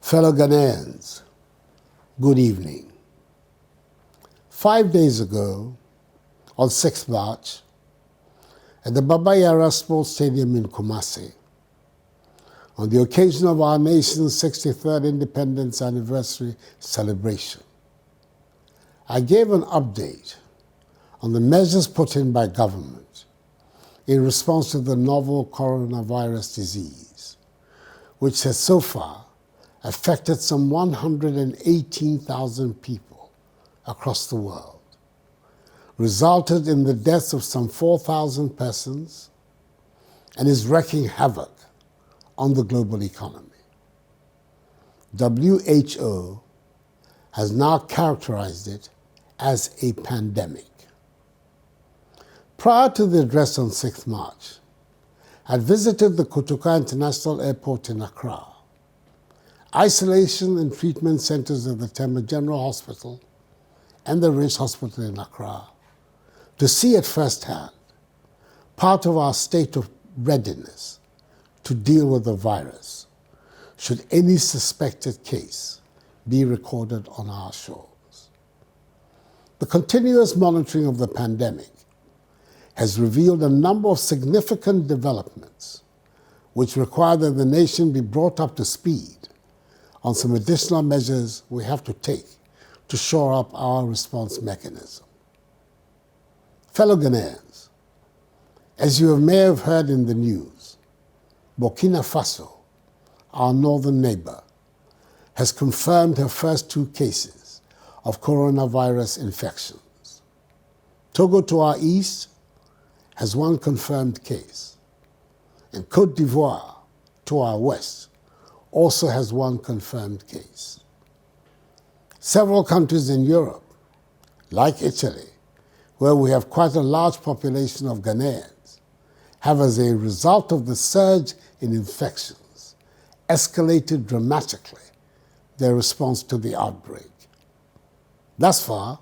Fellow Ghanaians, good evening. 5 days ago, on 6th March, at the Baba Yara Sports Stadium in Kumasi, on the occasion of our nation's 63rd Independence Anniversary celebration, I gave an update on the measures put in by government in response to the novel coronavirus disease, which has so far affected some 118,000 people across the world, resulted in the deaths of some 4,000 persons, and is wreaking havoc on the global economy. WHO has now characterized it as a pandemic. Prior to the address on 6th March, I visited the Kotoka International Airport in Accra, isolation and treatment centers of the Tema General Hospital and the Race Hospital in Accra, to see at first hand part of our state of readiness to deal with the virus, should any suspected case be recorded on our shores. The continuous monitoring of the pandemic has revealed a number of significant developments which require that the nation be brought up to speed on some additional measures we have to take to shore up our response mechanism. Fellow Ghanaians, as you may have heard in the news, Burkina Faso, our northern neighbor, has confirmed her first 2 cases of coronavirus infections. Togo to our east has 1 confirmed case, and Côte d'Ivoire to our west also has 1 confirmed case. Several countries in Europe, like Italy, where we have quite a large population of Ghanaians, have, as a result of the surge in infections, escalated dramatically their response to the outbreak. Thus far,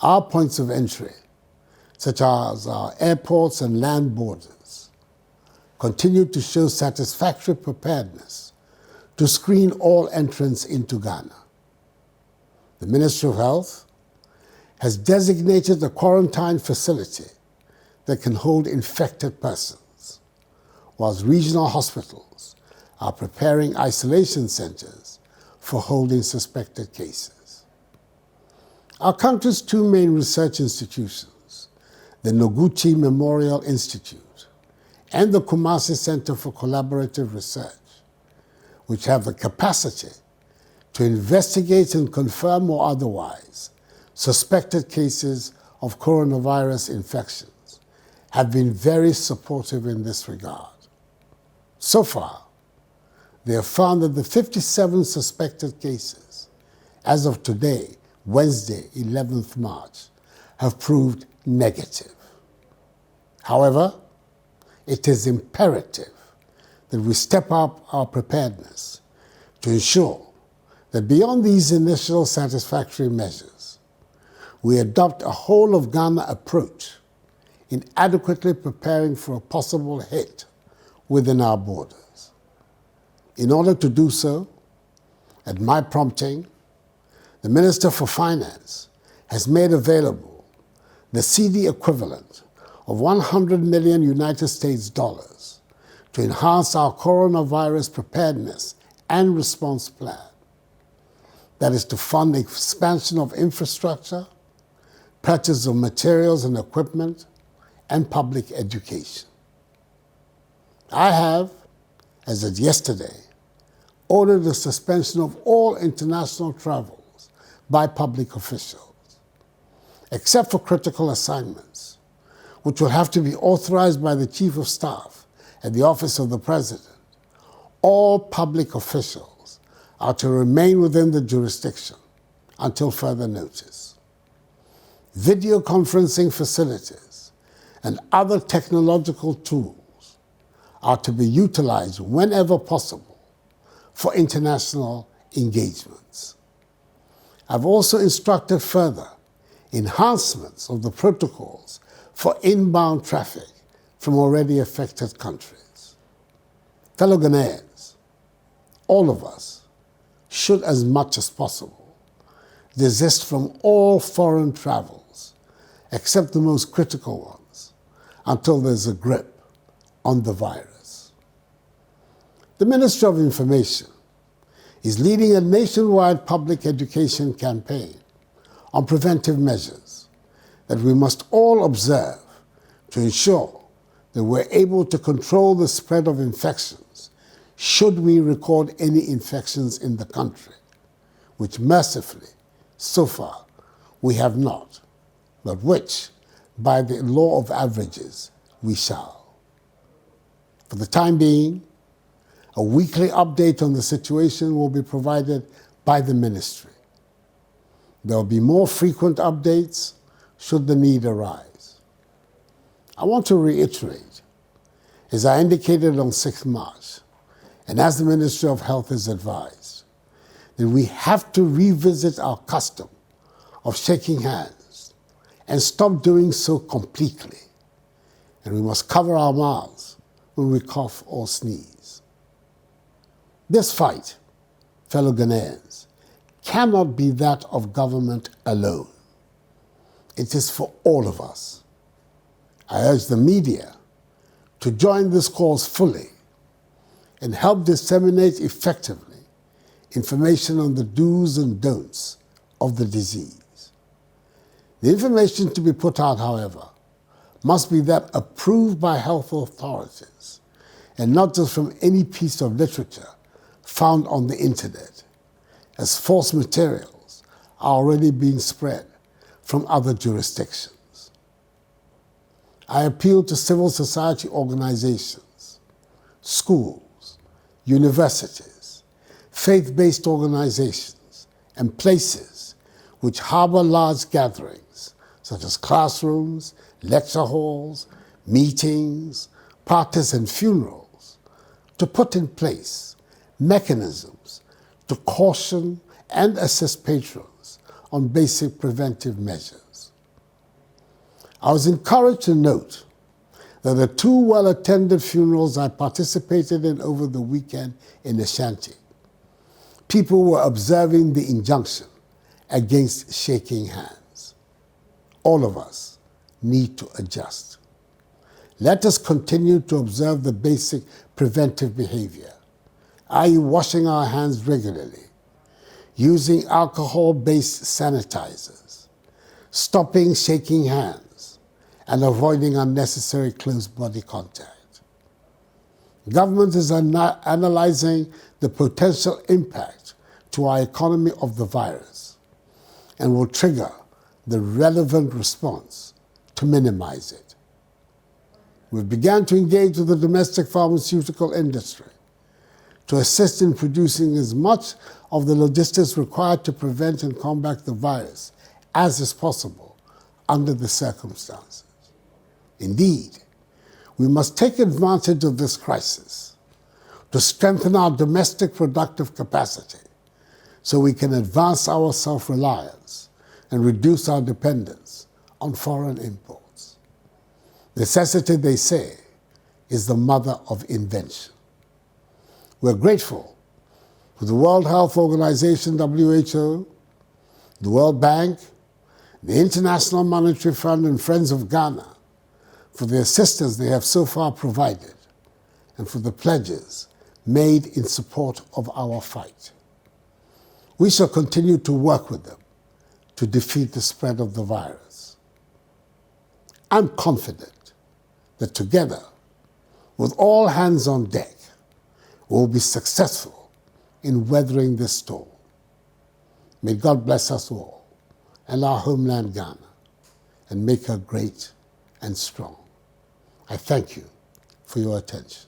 our points of entry, such as our airports and land borders, continue to show satisfactory preparedness to screen all entrants into Ghana. The Ministry of Health has designated a quarantine facility that can hold infected persons, whilst regional hospitals are preparing isolation centers for holding suspected cases. Our country's 2 main research institutions, the Noguchi Memorial Institute and the Kumasi Center for Collaborative Research, which have the capacity to investigate and confirm or otherwise suspected cases of coronavirus infections, have been very supportive in this regard. So far, they have found that the 57 suspected cases, as of today, Wednesday, 11th March, have proved negative. However, it is imperative that we step up our preparedness to ensure that beyond these initial satisfactory measures, we adopt a whole-of-Ghana approach in adequately preparing for a possible hit within our borders. In order to do so, at my prompting, the Minister for Finance has made available the Citi equivalent of 100 million United States dollars to enhance our coronavirus preparedness and response plan. That is to fund the expansion of infrastructure, purchase of materials and equipment, and public education. I have, as of yesterday, ordered the suspension of all international travels by public officials, except for critical assignments, which will have to be authorized by the Chief of Staff at the Office of the President. All public officials are to remain within the jurisdiction until further notice. Video conferencing facilities and other technological tools are to be utilized whenever possible for international engagements. I've also instructed further enhancements of the protocols for inbound traffic from already affected countries. Fellow Ghanaians, all of us should, as much as possible, desist from all foreign travels, except the most critical ones, until there's a grip on the virus. The Ministry of Information is leading a nationwide public education campaign on preventive measures that we must all observe to ensure that we're able to control the spread of infections should we record any infections in the country, which mercifully, so far, we have not, but which, by the law of averages, we shall. For the time being, a weekly update on the situation will be provided by the ministry. There will be more frequent updates should the need arise. I want to reiterate, as I indicated on 6th March, and as the Ministry of Health has advised, that we have to revisit our custom of shaking hands and stop doing so completely. And we must cover our mouths when we cough or sneeze. This fight, fellow Ghanaians, cannot be that of government alone. It is for all of us. I urge the media to join this cause fully and help disseminate effectively information on the do's and don'ts of the disease. The information to be put out, however, must be that approved by health authorities and not just from any piece of literature found on the internet, as false materials are already being spread from other jurisdictions. I appeal to civil society organizations, schools, universities, faith-based organizations, and places which harbor large gatherings, such as classrooms, lecture halls, meetings, parties, and funerals, to put in place mechanisms to caution and assist patrons on basic preventive measures. I was encouraged to note that the 2 well-attended funerals I participated in over the weekend in Ashanti, people were observing the injunction against shaking hands. All of us need to adjust. Let us continue to observe the basic preventive behavior, i.e. washing our hands regularly, using alcohol-based sanitizers, stopping shaking hands, and avoiding unnecessary close body contact. Government is analyzing the potential impact to our economy of the virus and will trigger the relevant response to minimize it. We've begun to engage with the domestic pharmaceutical industry to assist in producing as much of the logistics required to prevent and combat the virus as is possible under the circumstances. Indeed, we must take advantage of this crisis to strengthen our domestic productive capacity so we can advance our self-reliance and reduce our dependence on foreign imports. Necessity, they say, is the mother of invention. We're grateful to the World Health Organization, WHO, the World Bank, the International Monetary Fund, and Friends of Ghana for the assistance they have so far provided and for the pledges made in support of our fight. We shall continue to work with them to defeat the spread of the virus. I'm confident that together, with all hands on deck, we'll be successful in weathering this storm. May God bless us all and our homeland Ghana and make her great and strong. I thank you for your attention.